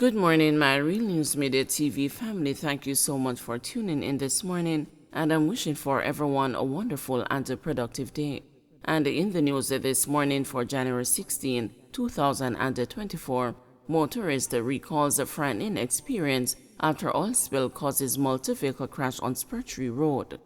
Good morning, my Real News Midday TV family. Thank you so much for tuning in this morning, and I'm wishing for everyone a wonderful and a productive day. And in the news this morning for January 16, 2024, motorist recalls a frightening experience after oil spill causes multi-vehicle crash on Spurtree Road.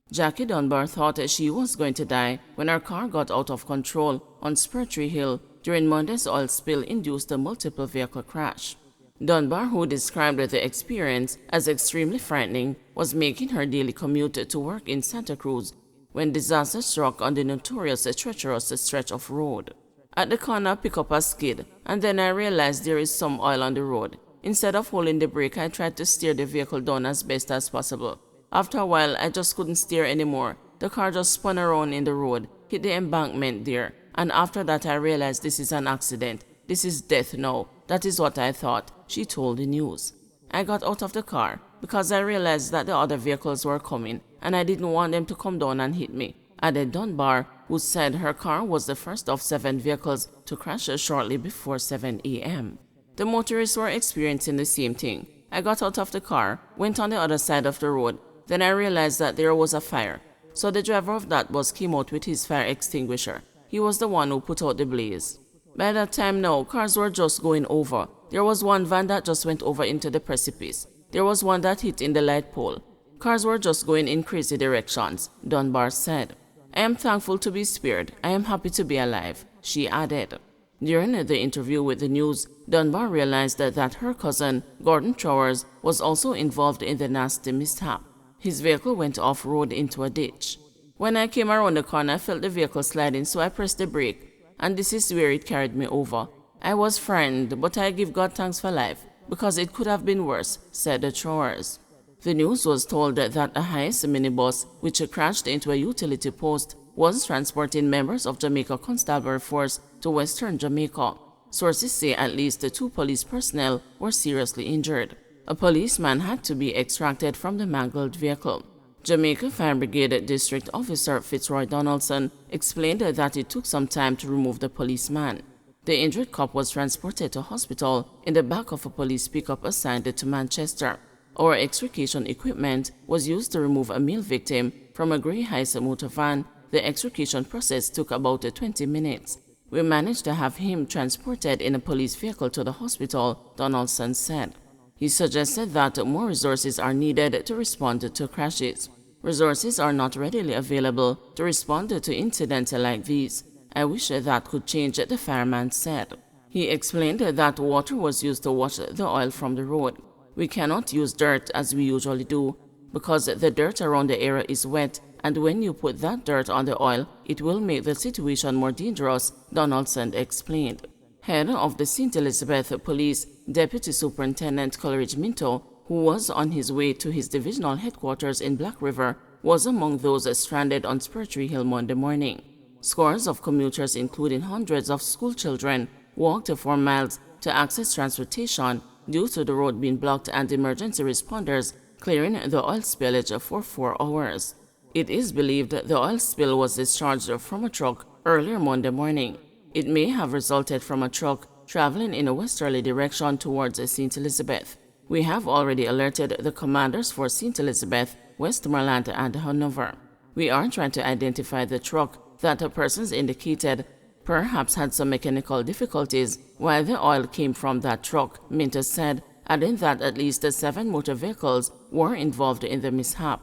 Jackie Dunbar thought she was going to die when her car got out of control on Spurtree Hill during Monday's oil spill induced a multiple vehicle crash. Dunbar, who described the experience as extremely frightening, was making her daily commute to work in Santa Cruz when disaster struck on the notorious treacherous stretch of road. At the corner, I pick up a skid, and then I realized there is some oil on the road. Instead of holding the brake, I tried to steer the vehicle down as best as possible. After a while, I just couldn't steer anymore. The car just spun around in the road, hit the embankment there, and after that I realized this is an accident. This is death now. That is what I thought, she told the news. I got out of the car because I realized that the other vehicles were coming, and I didn't want them to come down and hit me, added Dunbar, who said her car was the first of 7 vehicles to crash shortly before 7 a.m. The motorists were experiencing the same thing. I got out of the car, went on the other side of the road, then I realized that there was a fire. So the driver of that bus came out with his fire extinguisher. He was the one who put out the blaze. By that time now, cars were just going over. There was one van that just went over into the precipice. There was one that hit in the light pole. Cars were just going in crazy directions, Dunbar said. I am thankful to be spared. I am happy to be alive, she added. During the interview with the news, Dunbar realized that her cousin, Gordon Trowers, was also involved in the nasty mishap. His vehicle went off-road into a ditch. When I came around the corner, I felt the vehicle sliding, so I pressed the brake, and this is where it carried me over. I was frightened, but I give God thanks for life, because it could have been worse, said the Trowers. The news was told that a Hiace minibus, which crashed into a utility post, was transporting members of Jamaica Constabulary Force to Western Jamaica. Sources say at least 2 police personnel were seriously injured. A policeman had to be extracted from the mangled vehicle. Jamaica Fire Brigade District Officer Fitzroy Donaldson explained that it took some time to remove the policeman. The injured cop was transported to hospital in the back of a police pickup assigned to Manchester. Our extrication equipment was used to remove a male victim from a grey Hiace motor van. The extrication process took about 20 minutes. We managed to have him transported in a police vehicle to the hospital, Donaldson said. He suggested that more resources are needed to respond to crashes. Resources are not readily available to respond to incidents like these. I wish that could change, the fireman said. He explained that water was used to wash the oil from the road. We cannot use dirt as we usually do because the dirt around the area is wet, and when you put that dirt on the oil, it will make the situation more dangerous, Donaldson explained. Head of the St. Elizabeth Police, Deputy Superintendent Coleridge Minto, who was on his way to his divisional headquarters in Black River, was among those stranded on Spurtree Hill Monday morning. Scores of commuters, including hundreds of school children, walked 4 miles to access transportation due to the road being blocked and emergency responders clearing the oil spillage for 4 hours. It is believed the oil spill was discharged from a truck earlier Monday morning. It may have resulted from a truck traveling in a westerly direction towards St. Elizabeth. We have already alerted the commanders for St. Elizabeth, Westmoreland, and Hanover. We are trying to identify the truck that the persons indicated perhaps had some mechanical difficulties while the oil came from that truck, Minter said, adding that at least 7 motor vehicles were involved in the mishap.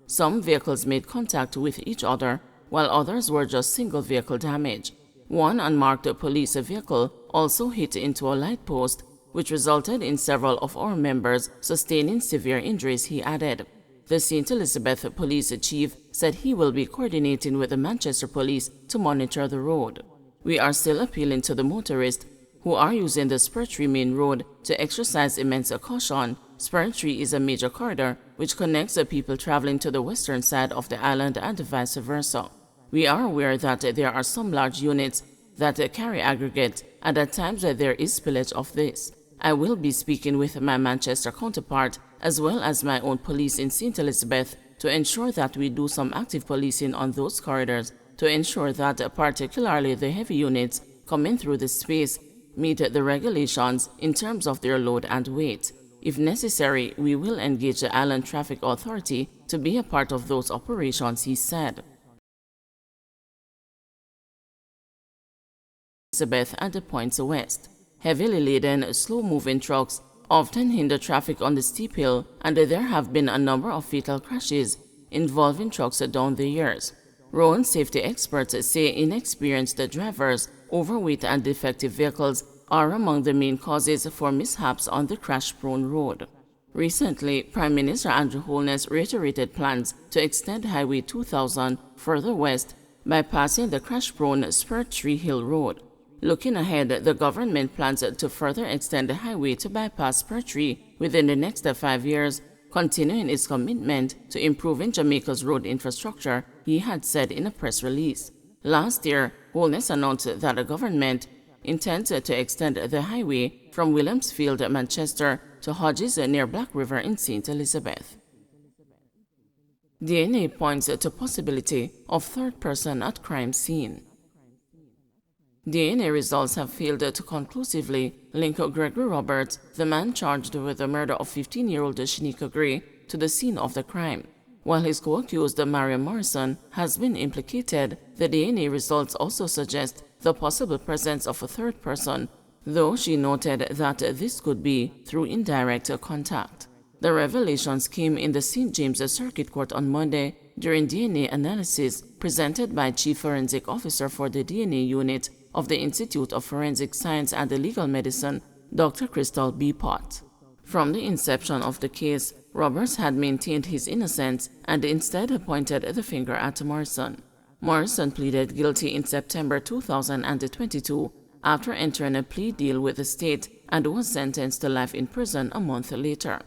Some vehicles made contact with each other, while others were just single vehicle damage. One unmarked police vehicle also hit into a light post, which resulted in several of our members sustaining severe injuries, he added. The St. Elizabeth Police Chief said he will be coordinating with the Manchester Police to monitor the road. We are still appealing to the motorists who are using the Spurtree Main Road to exercise immense caution. Spurtree is a major corridor which connects the people traveling to the western side of the island and vice versa. We are aware that there are some large units that carry aggregate, and at times there is spillage of this. I will be speaking with my Manchester counterpart as well as my own police in St. Elizabeth to ensure that we do some active policing on those corridors to ensure that particularly the heavy units coming through the space meet the regulations in terms of their load and weight. If necessary, we will engage the Island Traffic Authority to be a part of those operations, he said. Elizabeth and the points west. Heavily laden, slow-moving trucks often hinder traffic on the steep hill, and there have been a number of fatal crashes involving trucks down the years. Road safety experts say inexperienced drivers, overweight and defective vehicles are among the main causes for mishaps on the crash-prone road. Recently, Prime Minister Andrew Holness reiterated plans to extend Highway 2000 further west, bypassing the crash-prone Spur Tree Hill Road. Looking ahead, the government plans to further extend the highway to bypass Spur Tree within the next 5 years, continuing its commitment to improving Jamaica's road infrastructure, he had said in a press release. Last year, Holness announced that the government intends to extend the highway from Williamsfield, Manchester, to Hodges near Black River in St. Elizabeth. DNA points to possibility of third person at crime scene. DNA results have failed to conclusively link Gregory Roberts, the man charged with the murder of 15-year-old Shanika Gray, to the scene of the crime. While his co-accused Mariam Morrison has been implicated, the DNA results also suggest the possible presence of a third person, though she noted that this could be through indirect contact. The revelations came in the St. James Circuit Court on Monday during DNA analysis presented by Chief Forensic Officer for the DNA Unit of the Institute of Forensic Science and Legal Medicine, Dr. Crystal B. Pott. From the inception of the case, Roberts had maintained his innocence and instead pointed the finger at Morrison. Morrison pleaded guilty in September 2022 after entering a plea deal with the state and was sentenced to life in prison a month later.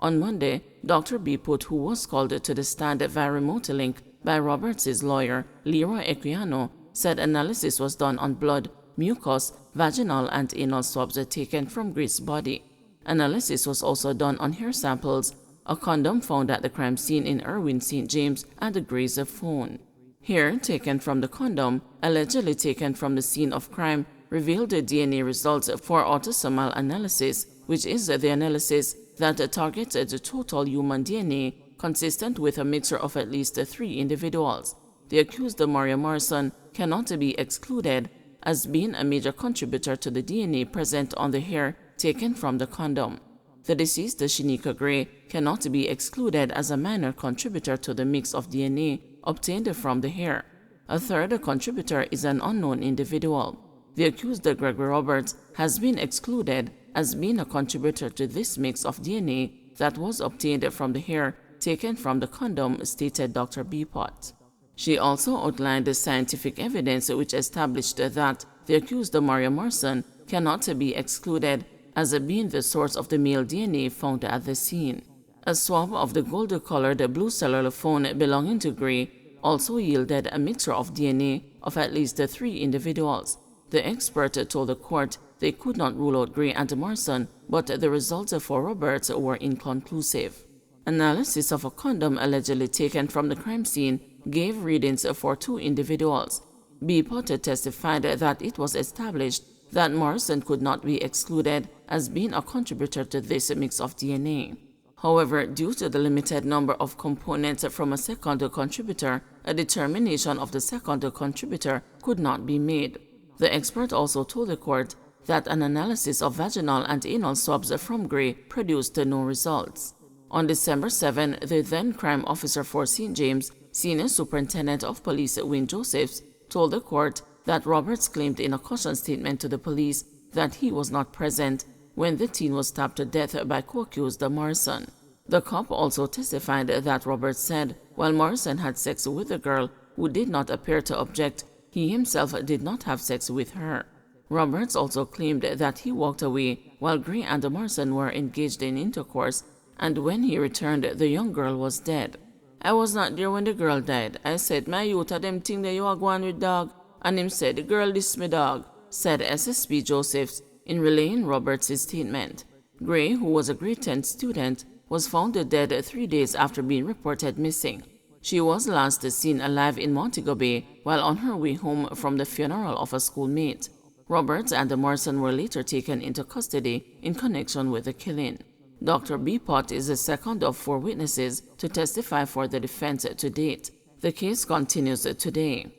On Monday, Dr. B. Pott, who was called to the stand via remote link by Roberts' lawyer, Leroy Equiano, said analysis was done on blood, mucus, vaginal and anal swabs taken from Gray's body. Analysis was also done on hair samples, a condom found at the crime scene in Irwin, St. James, and Gray's phone. Hair taken from the condom, allegedly taken from the scene of crime, revealed the DNA results for autosomal analysis, which is the analysis that targets the total human DNA consistent with a mixture of at least 3 individuals. The accused Mariam Morrison cannot be excluded as being a major contributor to the DNA present on the hair taken from the condom. The deceased Shanika Gray cannot be excluded as a minor contributor to the mix of DNA obtained from the hair. A third contributor is an unknown individual. The accused Gregory Roberts has been excluded as being a contributor to this mix of DNA that was obtained from the hair taken from the condom, stated Dr. B. Pott. She also outlined the scientific evidence which established that the accused Mariam Morrison cannot be excluded as being the source of the male DNA found at the scene. A swab of the gold-colored blue cellular phone belonging to Gray also yielded a mixture of DNA of at least 3 individuals. The expert told the court they could not rule out Gray and Morrison, but the results for Roberts were inconclusive. Analysis of a condom allegedly taken from the crime scene gave readings for 2 individuals. B. Potter testified that it was established that Morrison could not be excluded as being a contributor to this mix of DNA. However, due to the limited number of components from a second contributor, a determination of the second contributor could not be made. The expert also told the court that an analysis of vaginal and anal swabs from Gray produced no results. On December 7, the then crime officer for St. James, Senior Superintendent of Police Wayne Josephs, told the court that Roberts claimed in a caution statement to the police that he was not present when the teen was stabbed to death by co-accused Morrison. The cop also testified that Roberts said while Morrison had sex with the girl, who did not appear to object, he himself did not have sex with her. Roberts also claimed that he walked away while Gray and Morrison were engaged in intercourse, and when he returned, the young girl was dead. "I was not there when the girl died. I said, my youth of them think that you are going with dog. And him said, the girl this me dog," said SSP Josephs in relaying Roberts' statement. Gray, who was a grade 10 student, was found dead 3 days after being reported missing. She was last seen alive in Montego Bay while on her way home from the funeral of a schoolmate. Roberts and Morrison were later taken into custody in connection with the killing. Dr. B. Pott is the second of 4 witnesses to testify for the defense to date. The case continues today.